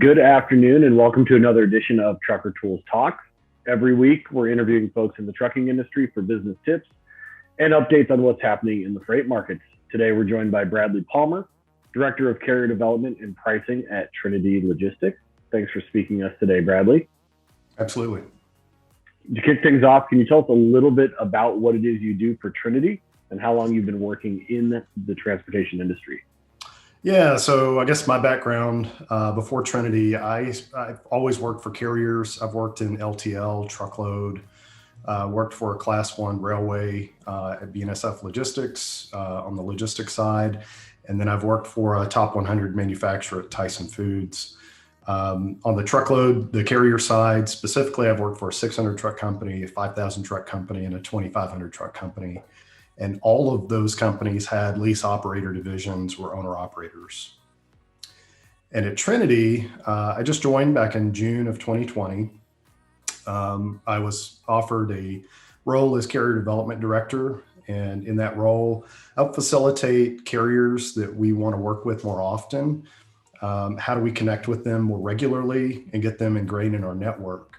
Good afternoon and welcome to another edition of Trucker Tools Talks. Every week, we're interviewing folks in the trucking industry for business tips and updates on what's happening in the freight markets. Today, we're joined by Bradley Palmer, Director of Carrier Development and Pricing at Trinity Logistics. Thanks for speaking to us today, Bradley. Absolutely. To kick things off, can you tell us a little bit about what it is you do for Trinity and how long you've been working in the transportation industry? Yeah, so I guess my background before Trinity, I've always worked for carriers. I've worked in LTL, truckload, worked for a Class 1 railway at BNSF Logistics on the logistics side. And then I've worked for a top 100 manufacturer at Tyson Foods. On the truckload, the carrier side, specifically, I've worked for a 600 truck company, a 5,000 truck company, and a 2,500 truck company. And all of those companies had lease operator divisions, were owner operators. And at Trinity, I just joined back in June of 2020. I was offered a role as carrier development director. And in that role, help facilitate carriers that we want to work with more often. How do we connect with them more regularly and get them ingrained in our network?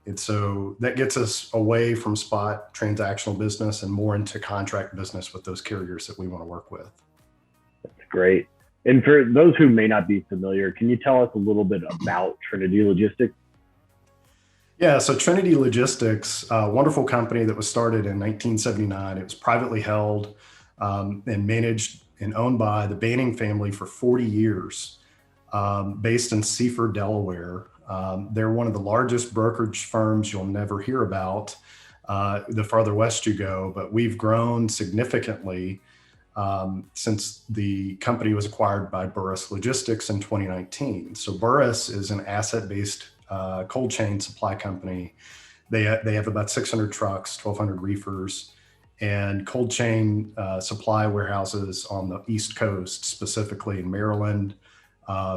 And so that gets us away from spot transactional business and more into contract business with those carriers that we want to work with. That's great. And for those who may not be familiar, can you tell us a little bit about Trinity Logistics? Yeah, so Trinity Logistics, a wonderful company that was started in 1979. It was privately held and managed and owned by the Banning family for 40 years, based in Seaford, Delaware. They're one of the largest brokerage firms you'll never hear about the farther west you go, but we've grown significantly since the company was acquired by Burris Logistics in 2019. So Burris is an asset-based cold chain supply company. They have about 600 trucks, 1,200 reefers, and cold chain supply warehouses on the East Coast, specifically in Maryland,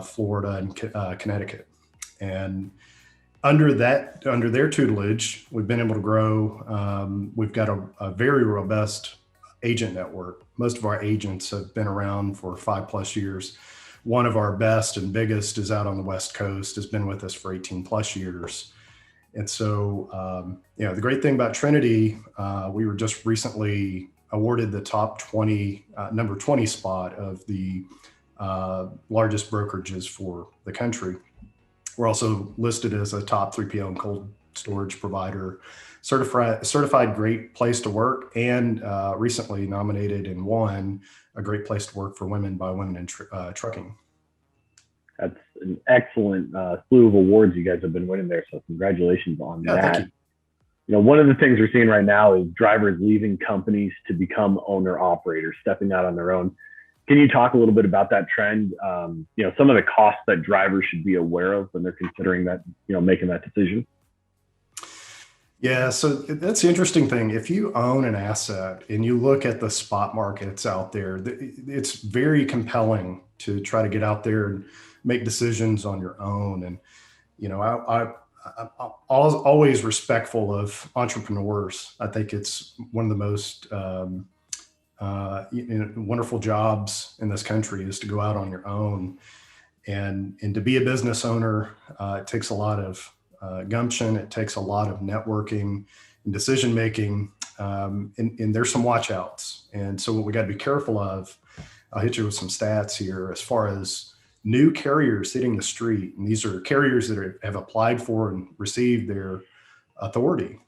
Florida, and Connecticut. And under their tutelage, we've been able to grow. We've got a very robust agent network. Most of our agents have been around for 5+ years. One of our best and biggest is out on the West Coast, has been with us for 18+ years. And so, the great thing about Trinity, we were just recently awarded the top 20, number 20 spot of the largest brokerages for the country. We're also listed as a top 3PL and cold storage provider, certified great place to work, and recently nominated and won a great place to work for women by Women in Trucking. That's an excellent slew of awards you guys have been winning there. So congratulations on that. Thank you. One of the things we're seeing right now is drivers leaving companies to become owner operators, stepping out on their own. Can you talk a little bit about that trend? Some of the costs that drivers should be aware of when they're considering that, making that decision. Yeah, so that's the interesting thing. If you own an asset and you look at the spot markets out there, it's very compelling to try to get out there and make decisions on your own. And, I'm always respectful of entrepreneurs. I think it's one of the most wonderful jobs in this country is to go out on your own. And to be a business owner, it takes a lot of gumption. It takes a lot of networking and decision making, and there's some watch outs. And so what we got to be careful of, I'll hit you with some stats here as far as new carriers hitting the street. And these are carriers that have applied for and received their authority.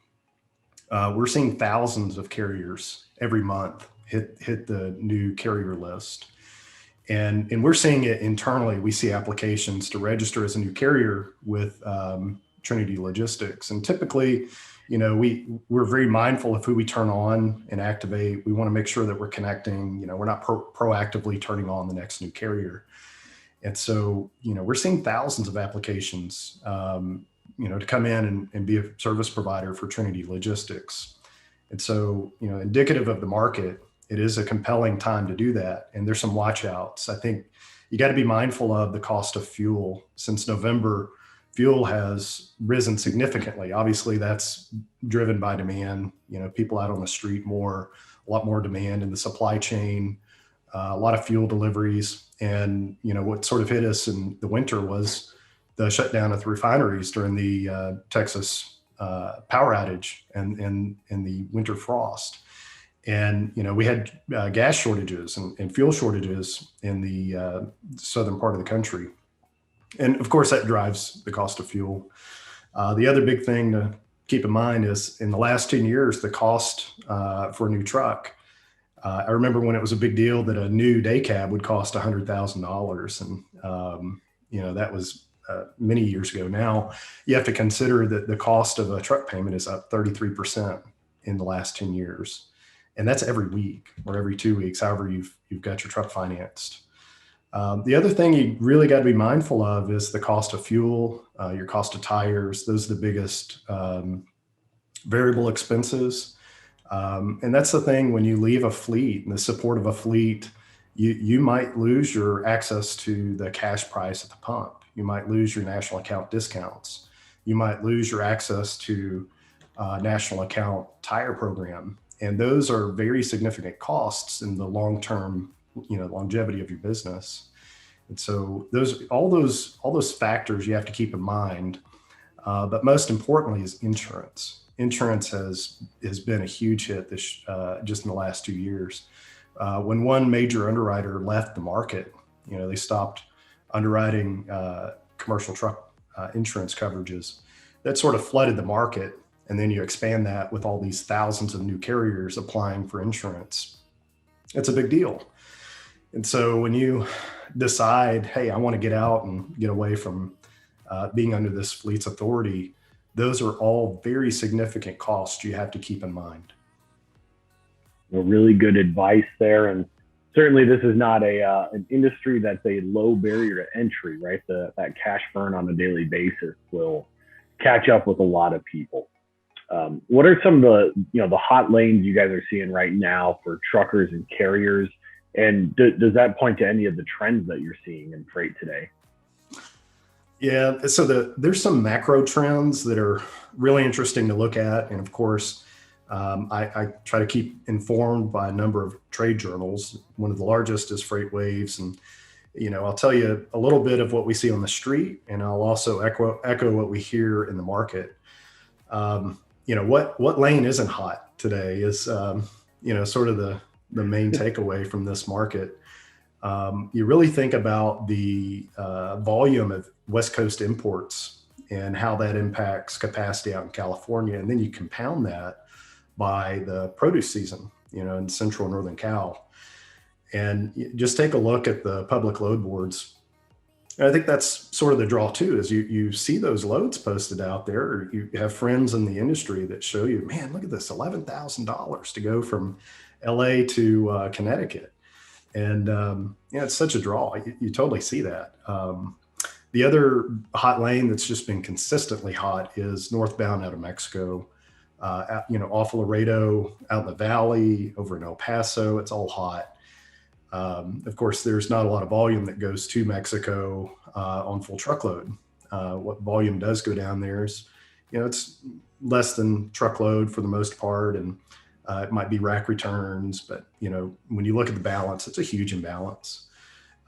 We're seeing thousands of carriers every month hit the new carrier list. And we're seeing it internally. We see applications to register as a new carrier with Trinity Logistics. And typically, we're very mindful of who we turn on and activate. We want to make sure that we're connecting, we're not proactively turning on the next new carrier. And so, we're seeing thousands of applications, to come in and be a service provider for Trinity Logistics. And so, indicative of the market, it is a compelling time to do that. And there's some watch outs. I think you got to be mindful of the cost of fuel. Since November, fuel has risen significantly. Obviously, that's driven by demand. People out on the street a lot more demand in the supply chain, a lot of fuel deliveries. And what sort of hit us in the winter was the shutdown of the refineries during the Texas power outage and the winter frost. And, we had gas shortages and fuel shortages in the southern part of the country. And of course, that drives the cost of fuel. The other big thing to keep in mind is in the last 10 years, the cost for a new truck. I remember when it was a big deal that a new day cab would cost $100,000. And, that was many years ago. Now you have to consider that the cost of a truck payment is up 33% in the last 10 years. And that's every week or every 2 weeks, however you've got your truck financed. The other thing you really got to be mindful of is the cost of fuel, your cost of tires. Those are the biggest variable expenses. And that's the thing, when you leave a fleet and the support of a fleet, you might lose your access to the cash price at the pump. You might lose your national account discounts. You might lose your access to national account tire program. And those are very significant costs in the long-term, longevity of your business. And so all those factors you have to keep in mind. But most importantly is insurance. Insurance has been a huge hit just in the last 2 years. When one major underwriter left the market, they stopped underwriting commercial truck insurance coverages. That sort of flooded the market. And then you expand that with all these thousands of new carriers applying for insurance. It's a big deal. And so when you decide, hey, I want to get out and get away from being under this fleet's authority, those are all very significant costs you have to keep in mind. Well, really good advice there. And certainly this is not an industry that's a low barrier to entry, right? That cash burn on a daily basis will catch up with a lot of people. What are some of the hot lanes you guys are seeing right now for truckers and carriers? And does that point to any of the trends that you're seeing in freight today? Yeah, so there's some macro trends that are really interesting to look at. And of course, I try to keep informed by a number of trade journals. One of the largest is Freight Waves. And, I'll tell you a little bit of what we see on the street, and I'll also echo what we hear in the market. What lane isn't hot today is, sort of the main takeaway from this market. You really think about the volume of West Coast imports and how that impacts capacity out in California. And then you compound that by the produce season, in central and northern Cal. And just take a look at the public load boards. And I think that's sort of the draw too, is you see those loads posted out there, or you have friends in the industry that show you, man, look at this, $11,000 to go from LA to Connecticut. And it's such a draw. You totally see that. The other hot lane that's just been consistently hot is northbound out of Mexico, off Laredo, out in the valley, over in El Paso. It's all hot. Of course, there's not a lot of volume that goes to Mexico on full truckload. What volume does go down there is, it's less than truckload for the most part, and it might be rack returns, but when you look at the balance, it's a huge imbalance.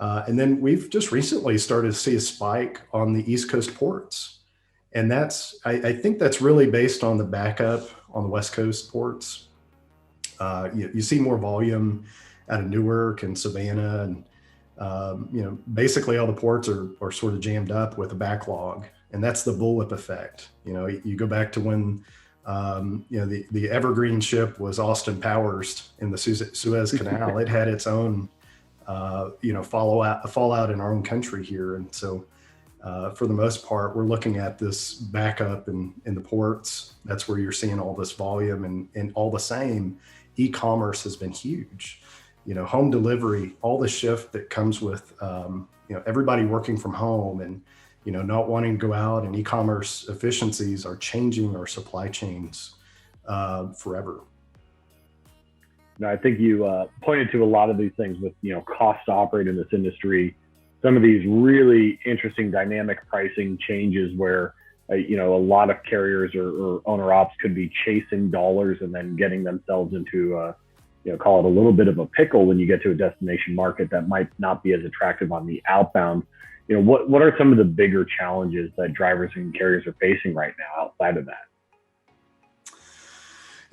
And then we've just recently started to see a spike on the East Coast ports. And I think that's really based on the backup on the West Coast ports. You see more volume out of Newark and Savannah, and basically all the ports are sort of jammed up with a backlog, and that's the bullwhip effect. You go back to when the evergreen ship was Austin Powers in the Suez Canal. It had its own fallout in our own country here, and so for the most part, we're looking at this backup in the ports. That's where you're seeing all this volume, and all the same, e-commerce has been huge. Home delivery, all the shift that comes with, everybody working from home and, not wanting to go out, and e-commerce efficiencies are changing our supply chains forever. Now, I think you pointed to a lot of these things with, cost to operate in this industry. Some of these really interesting dynamic pricing changes where, a lot of carriers or owner ops could be chasing dollars and then getting themselves into call it a little bit of a pickle when you get to a destination market that might not be as attractive on the outbound. What are some of the bigger challenges that drivers and carriers are facing right now outside of that?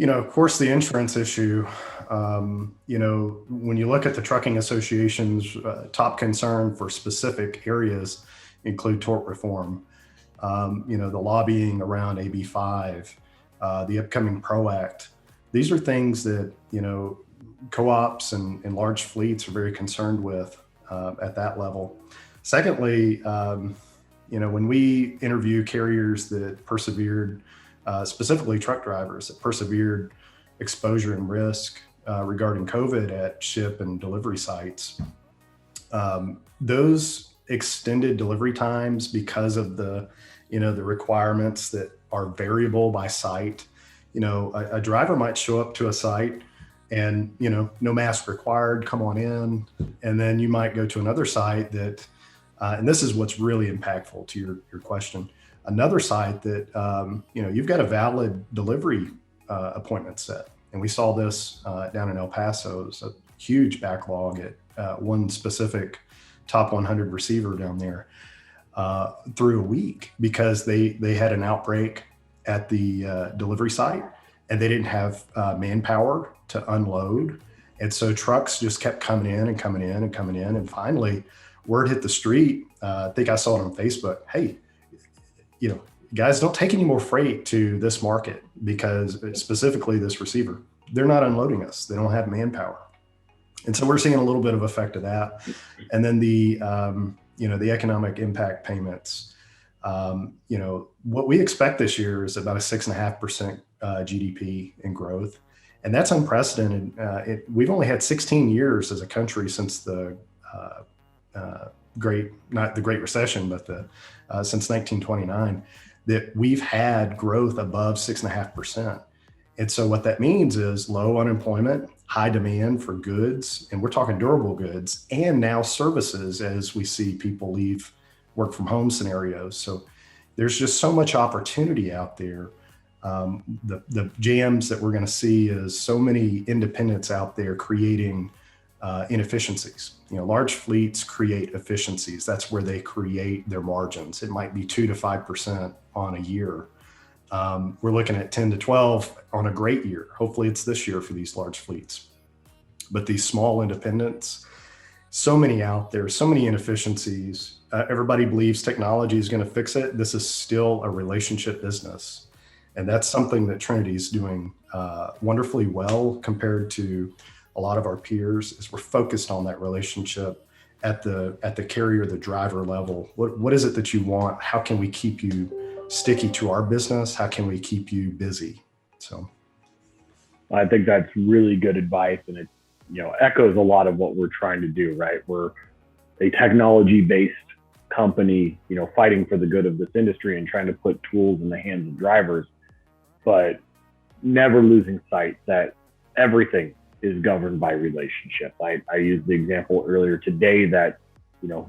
Of course, the insurance issue, when you look at the trucking association's top concern for specific areas include tort reform, the lobbying around AB5, the upcoming PRO Act. These are things that, co-ops and large fleets are very concerned with at that level. Secondly, when we interview carriers that persevered, specifically truck drivers that persevered exposure and risk regarding COVID at ship and delivery sites, those extended delivery times because of the requirements that are variable by site. A driver might show up to a site and, no mask required, come on in. And then you might go to another site that, and this is what's really impactful to your question, another site that, you've got a valid delivery appointment set. And we saw this down in El Paso. It's a huge backlog at one specific top 100 receiver down there through a week because they had an outbreak at the delivery site and they didn't have manpower to unload. And so trucks just kept coming in and coming in and coming in. And finally, word hit the street. I think I saw it on Facebook. Hey, guys, don't take any more freight to this market because specifically this receiver, they're not unloading us. They don't have manpower. And so we're seeing a little bit of effect of that. And then the economic impact payments, what we expect this year is about a 6.5% GDP in growth. And that's unprecedented. We've only had 16 years as a country since the not the Great Recession, but since 1929, that we've had growth above 6.5%. And so what that means is low unemployment, high demand for goods, and we're talking durable goods, and now services as we see people leave work from home scenarios. So there's just so much opportunity out there. The jams that we're going to see is so many independents out there creating inefficiencies. Large fleets create efficiencies. That's where they create their margins. It might be 2 to 5% on a year. We're looking at 10 to 12 on a great year. Hopefully it's this year for these large fleets. But these small independents, so many out there, so many inefficiencies. Everybody believes technology is going to fix it. This is still a relationship business. And that's something that Trinity is doing wonderfully well compared to a lot of our peers, is we're focused on that relationship at the carrier, the driver level. What is it that you want? How can we keep you sticky to our business? How can we keep you busy? So I think that's really good advice, and it echoes a lot of what we're trying to do, right? We're a technology-based company, fighting for the good of this industry and trying to put tools in the hands of drivers, but never losing sight that everything is governed by relationship. I used the example earlier today that,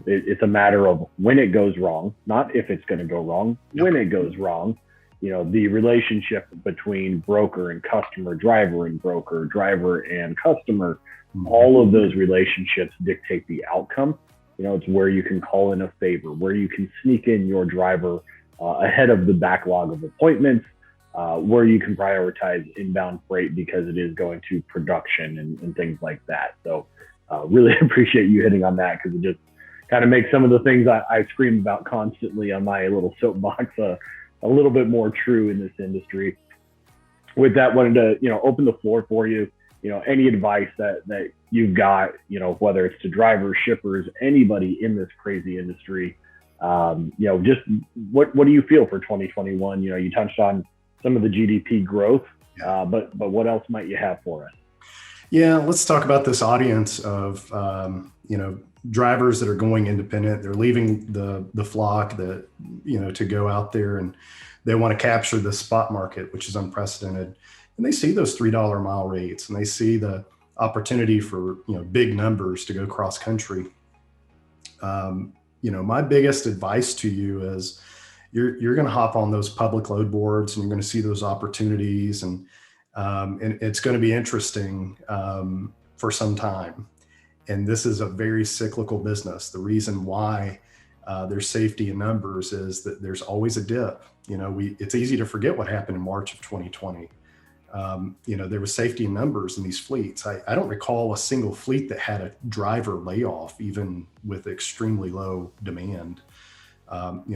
it's a matter of when it goes wrong, not if it's going to go wrong, when it goes wrong. The relationship between broker and customer, driver and broker, driver and customer, all of those relationships dictate the outcome. It's where you can call in a favor, where you can sneak in your driver ahead of the backlog of appointments, where you can prioritize inbound freight because it is going to production and things like that. So really appreciate you hitting on that, because it just kind of makes some of the things I scream about constantly on my little soapbox a little bit more true in this industry. With that, wanted to open the floor for you. Any advice that you've got, whether it's to drivers, shippers, anybody in this crazy industry, just what do you feel for 2021? You touched on some of the GDP growth, but what else might you have for us? Yeah, let's talk about this audience of drivers that are going independent. They're leaving the flock that to go out there, and they want to capture the spot market, which is unprecedented. And they see those $3 mile rates, and they see the opportunity for big numbers to go cross country. My biggest advice to you is you're going to hop on those public load boards, and you're going to see those opportunities, and And it's going to be interesting for some time. And this is a very cyclical business. The reason why there's safety in numbers is that there's always a dip. It's easy to forget what happened in March of 2020. There was safety in numbers in these fleets. I don't recall a single fleet that had a driver layoff, even with extremely low demand.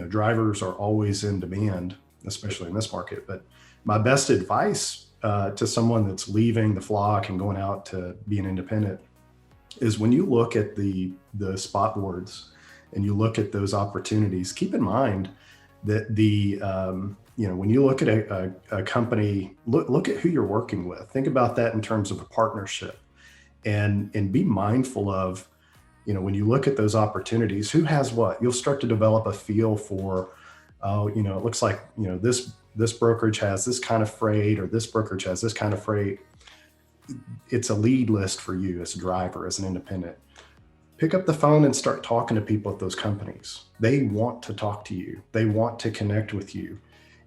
Drivers are always in demand, especially in this market. But my best advice to someone that's leaving the flock and going out to be an independent is when you look at the spot boards and you look at those opportunities, keep in mind that when you look at a company, look at who you're working with. Think about that in terms of a partnership, and be mindful of, when you look at those opportunities, who has what. You'll start to develop a feel for, it looks like, this brokerage has this kind of freight, or this brokerage has this kind of freight. It's a lead list for you as a driver, as an independent. Pick up the phone and start talking to people at those companies. They want to talk to you. They want to connect with you.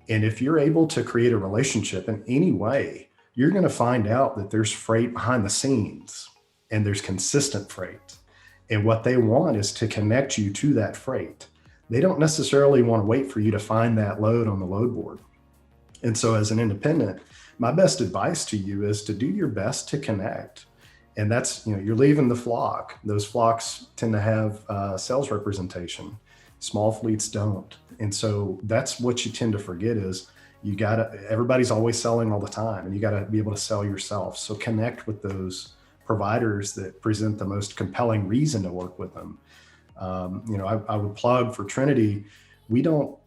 And if you're able to create a relationship in any way, you're going to find out that there's freight behind the scenes, and there's consistent freight. And what they want is to connect you to that freight. They don't necessarily want to wait for you to find that load on the load board. And so as an independent, my best advice to you is to do your best to connect. And that's, you're leaving the flock. Those flocks tend to have sales representation. Small fleets don't. And so that's what you tend to forget is everybody's always selling all the time, and you got to be able to sell yourself. So connect with those providers that present the most compelling reason to work with them. I would plug for Trinity. We want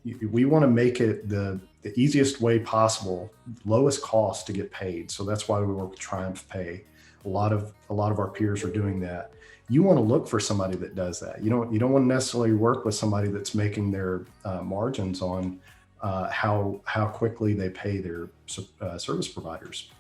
to make it the easiest way possible, lowest cost to get paid. So that's why we work with Triumph Pay. A lot of our peers are doing that. You want to look for somebody that does that. You don't want to necessarily work with somebody that's making their margins on how quickly they pay their service providers.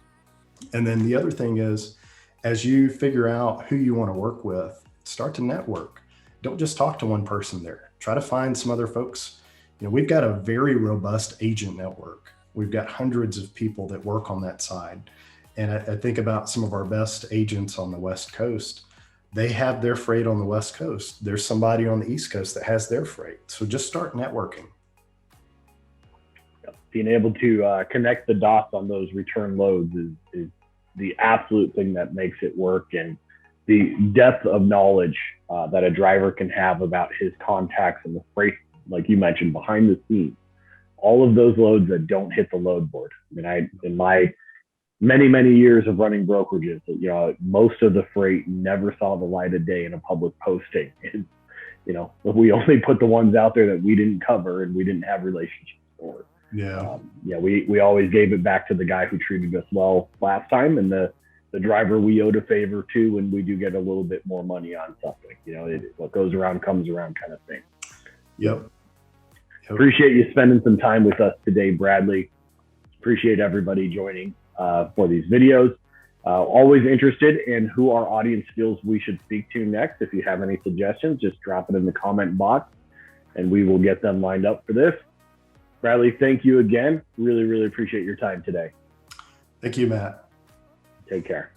And then the other thing is, as you figure out who you want to work with, start to network. Don't just talk to one person there. Try to find some other folks. We've got a very robust agent network. We've got hundreds of people that work on that side. And I think about some of our best agents on the West Coast. They have their freight on the West Coast. There's somebody on the East Coast that has their freight. So just start networking. Being able to connect the dots on those return loads is the absolute thing that makes it work. And the depth of knowledge that a driver can have about his contacts and the freight, like you mentioned, behind the scenes, all of those loads that don't hit the load board. In my many years of running brokerages, most of the freight never saw the light of day in a public posting. And, we only put the ones out there that we didn't cover and we didn't have relationships for. Yeah. We always gave it back to the guy who treated us well last time, and the driver we owed a favor to when we do get a little bit more money on something. What goes around comes around kind of thing. Yep. Appreciate you spending some time with us today, Bradley. Appreciate everybody joining for these videos. Always interested in who our audience feels we should speak to next. If you have any suggestions, just drop it in the comment box and we will get them lined up for this. Bradley, thank you again. Really appreciate your time today. Thank you, Matt. Take care.